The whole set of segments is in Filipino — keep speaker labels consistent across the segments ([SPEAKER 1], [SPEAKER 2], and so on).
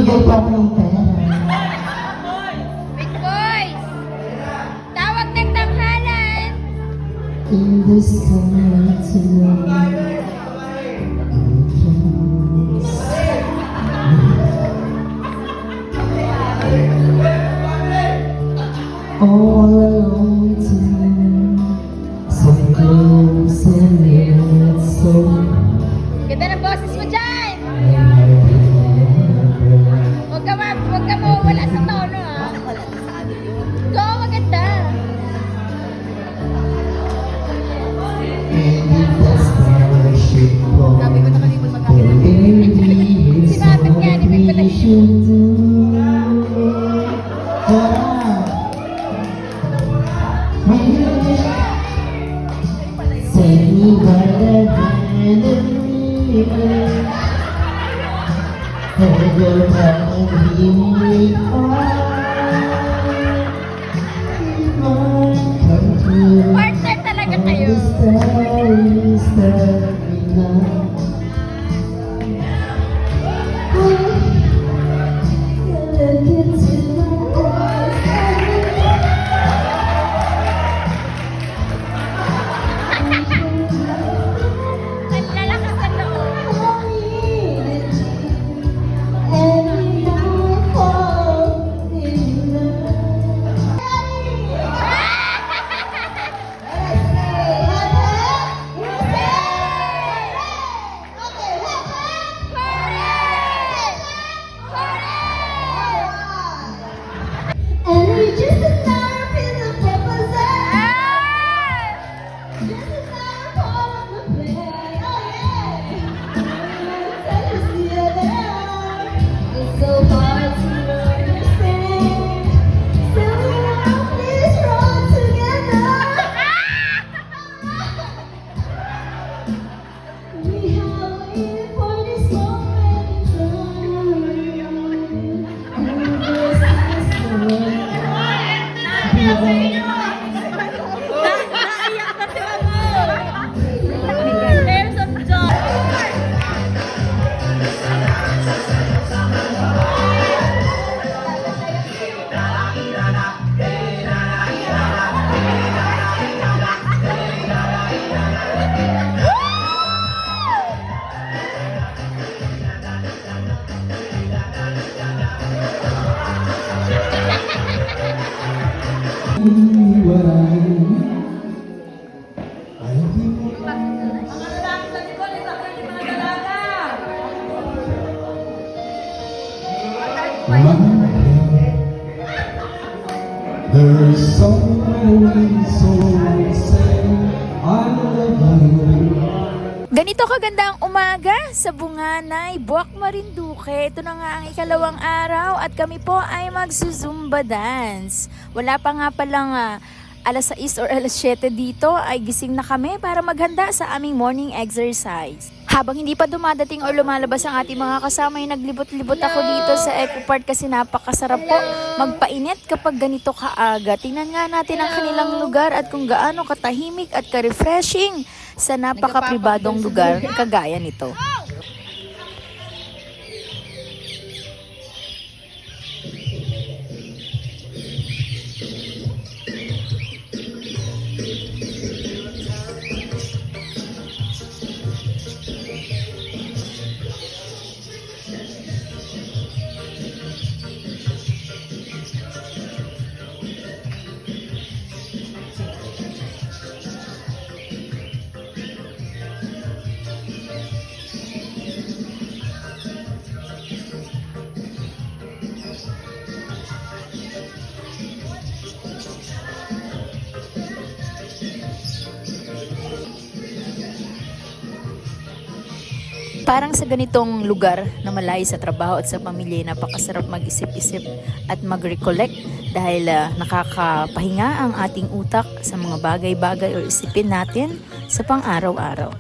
[SPEAKER 1] Bigay po ako ng pera.
[SPEAKER 2] Big boys! Tawag ng tanghalan!
[SPEAKER 1] In the sky tonight, all alone tonight, so close and yet so
[SPEAKER 2] Ganda ng boses mo dyan! Huwag ka mawawala sa tono, ha? Go, maganda! Sabi ko naman yung magkakita. Sinabit nga ni Big Balay.
[SPEAKER 1] Take me by the hand and lead me. Hold your hand and lead me far. Come to
[SPEAKER 2] Partner talaga kayo.
[SPEAKER 1] the starry, starry night. Look into my
[SPEAKER 2] Ang lalakas ng loob.
[SPEAKER 1] So hard to understand. So now please run together. We have waited for this moment in time. And this is the way.
[SPEAKER 2] Naiyak na sila mo! Tears of joy!
[SPEAKER 3] There's someone so say I love you.
[SPEAKER 2] Ganito kaganda ang umaga sa Bunganay, Buwak Marinduque. Ito na nga ang ikalawang araw at kami po ay magsusumba dance. Wala pa nga palang alas 6 or alas 7 dito ay gising na kami para maghanda sa aming morning exercise. Habang hindi pa dumadating o lumalabas ang ating mga kasama ay naglibot-libot ako dito sa Eco Park kasi napakasarap po magpainit kapag ganito kaaga. Tingnan nga natin ang kanilang lugar at kung gaano katahimik at ka-refreshing sa napaka-pribadong lugar kagaya nito. Parang sa ganitong lugar na malayo sa trabaho at sa pamilya, napakasarap mag-isip-isip at mag-recollect dahil nakakapahinga ang ating utak sa mga bagay-bagay o isipin natin sa pang-araw-araw.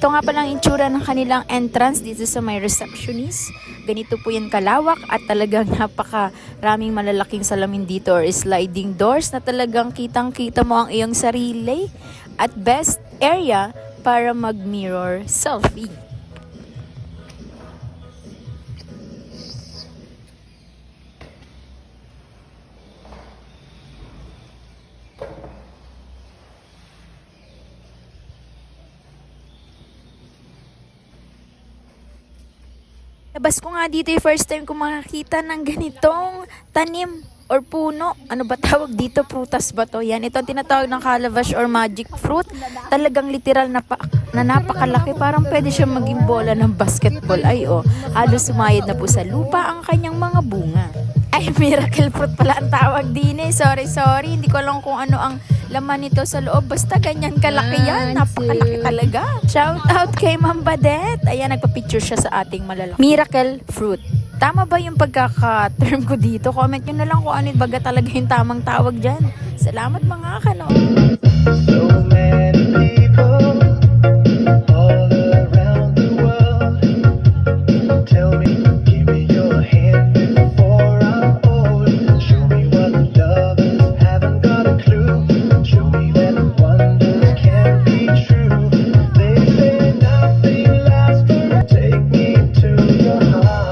[SPEAKER 2] Ito nga palang itsura ng kanilang entrance dito sa may receptionist. Ganito po yan kalawak at talagang napakaraming malalaking salamin dito or sliding doors na talagang kitang-kita mo ang iyong sarili. At best area para mag-mirror selfie. Labas ko nga dito yung first time ko makakita ng ganitong tanim or puno. Ano ba tawag dito? Prutas ba to? Yan. Ito ang tinatawag ng calabash or magic fruit. Talagang literal na napakalaki. Parang pwede siya maging bola ng basketball. Ay halos sumayad na po sa lupa ang kanyang mga bunga. Ay, miracle fruit pala ang tawag din eh. Sorry. Hindi ko alam kung ano ang laman nito sa loob. Basta ganyan kalaki yan. Napakalaki talaga. Shout out kay Ma'am Badet. Ayan, nagpa-picture siya sa ating malalaki. Miracle fruit. Tama ba yung pagkaka-term ko dito? Comment nyo na lang kung ano baga talaga yung tamang tawag dyan. Salamat mga kanoon.
[SPEAKER 4] So many people all around the world. Tell me, give me your hand before I'm old. Show me what lovers haven't got a clue. Show me that wonders can be true. They say nothing lasts forever. Take me to your heart.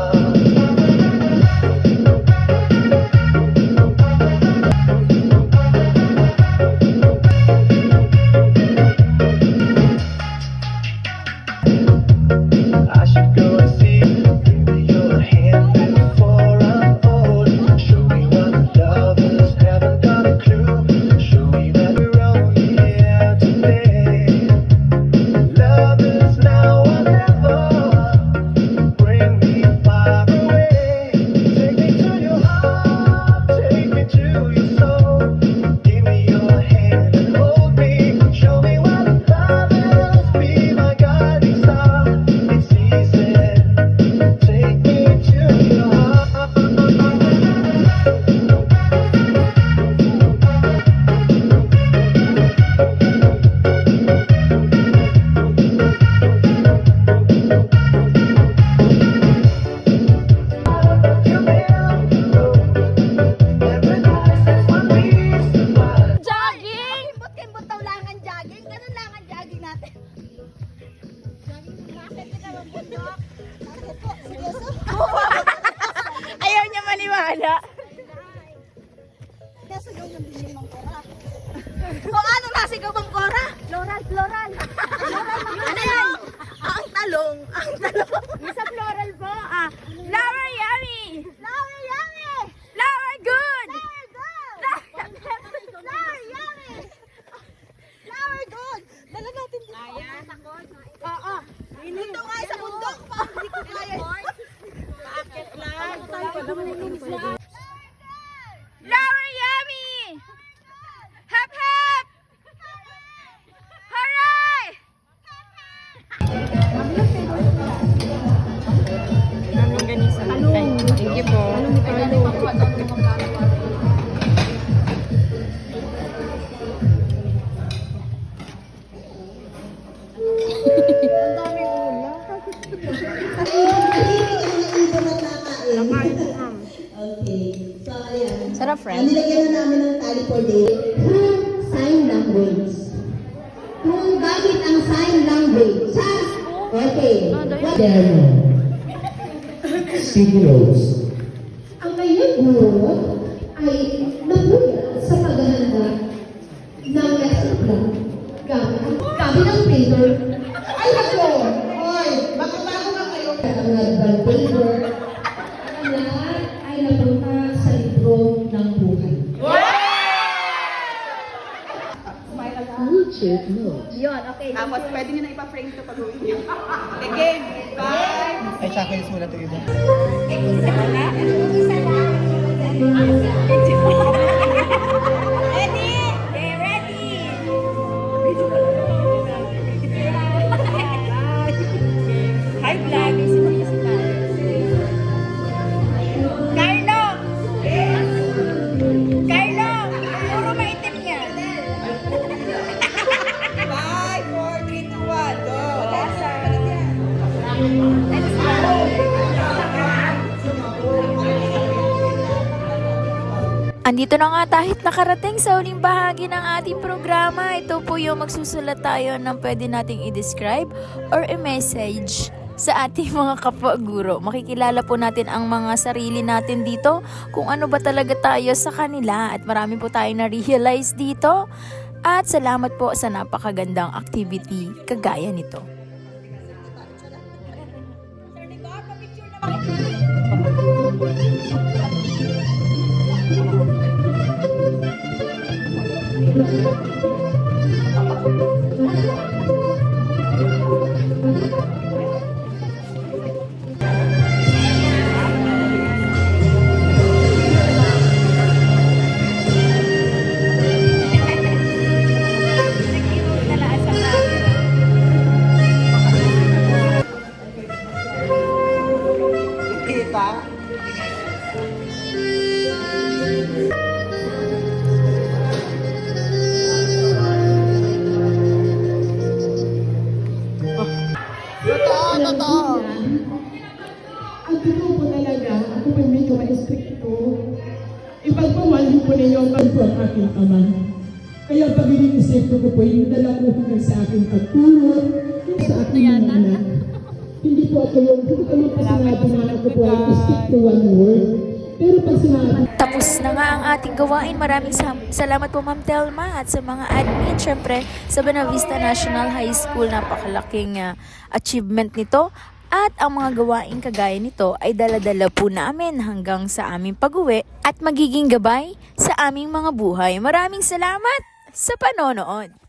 [SPEAKER 4] I should go and see. Give me your hand before I'm old. Show me what lovers haven't got a clue. Show me that we're only here today. Love is now or never. Bring me far away. Take me to your heart. Take me to your soul. Give me your hand and hold me. Show me what love is. Be my guiding star. It's easy. Take me to your heart.
[SPEAKER 5] Jogging! Kimbot daw lang ang jogging. Ganun lang ang jogging natin. Bakit ka naman bundok? Bakit po? Seryoso?
[SPEAKER 2] Ayaw niya maniwala.
[SPEAKER 5] Nasigaw ng biling ng kora. O ano nasigaw ng kora? Floral, floral. Ano yan? Ang talong. Ang talong.
[SPEAKER 2] Sa floral po. Flower yummy!
[SPEAKER 5] Flower yummy!
[SPEAKER 2] Flower good!
[SPEAKER 5] Flower good! Flower yummy! Flower good! Dala natin dito. Ayan. Oo. Dito nga sa bundok pa. Hindi ko kaya. Paakit lang.
[SPEAKER 2] Flower yummy! Hep hep! Hooray! Thank you po.
[SPEAKER 1] Okay. So, ayan.
[SPEAKER 2] Sarap, friend.
[SPEAKER 1] Nilagyan na namin ng tali for day. Sign language. Kung gamit ang sign language. Okay. Demo.
[SPEAKER 3] Signals.
[SPEAKER 1] Ang kanyang guro ay nabuya sa paghahanda ng lesson plan gamit ang paper. Ay, ako! Hoy! Bakit bago ka kayo? Ang nag-band paper. Ang lahat ay napunta sa libro ng buhay. YouTube notes.
[SPEAKER 5] Yun, okay.
[SPEAKER 6] Tapos pwede nyo na ipa-frame ito pag-uwi nyo. Okay, game. Bye! Ay, chakins muna ito iba.
[SPEAKER 2] Hi, vlog. Carlo! Carlo! Puro maitim yan.
[SPEAKER 6] 5, 4, 3, 2, 1, go!
[SPEAKER 2] Andito na nga tahit nakarating sa huling bahagi ng ating programa. Ito po yung magsusulat tayo ng pwede nating i-describe or i-message sa ating mga kapwa-guro. Makikilala po natin ang mga sarili natin dito, kung ano ba talaga tayo sa kanila. At marami po tayo na-realize dito. At salamat po sa napakagandang activity kagaya nito.
[SPEAKER 6] Kita. Totoo.
[SPEAKER 7] Ang totoo po talaga, ako po medyo ma-stricto. Ipagpamahal po ninyo ang po ang aking ama. Kaya ang pagiging stricto ko po, yung dala ko hanggang sa aking pagtulong, sa aking mga anak. Hindi po ako yung, hindi kami pa sinabi na ako po ay stick to one word. Pero pag sinabi,
[SPEAKER 2] Tapos na nga ang ating gawain. Maraming salamat po Ma'am Telma at sa mga admin. Syempre sa Buenavista National High School, napakalaking achievement nito. At ang mga gawain kagaya nito ay dala-dala po namin hanggang sa aming pag-uwi at magiging gabay sa aming mga buhay. Maraming salamat sa panonood.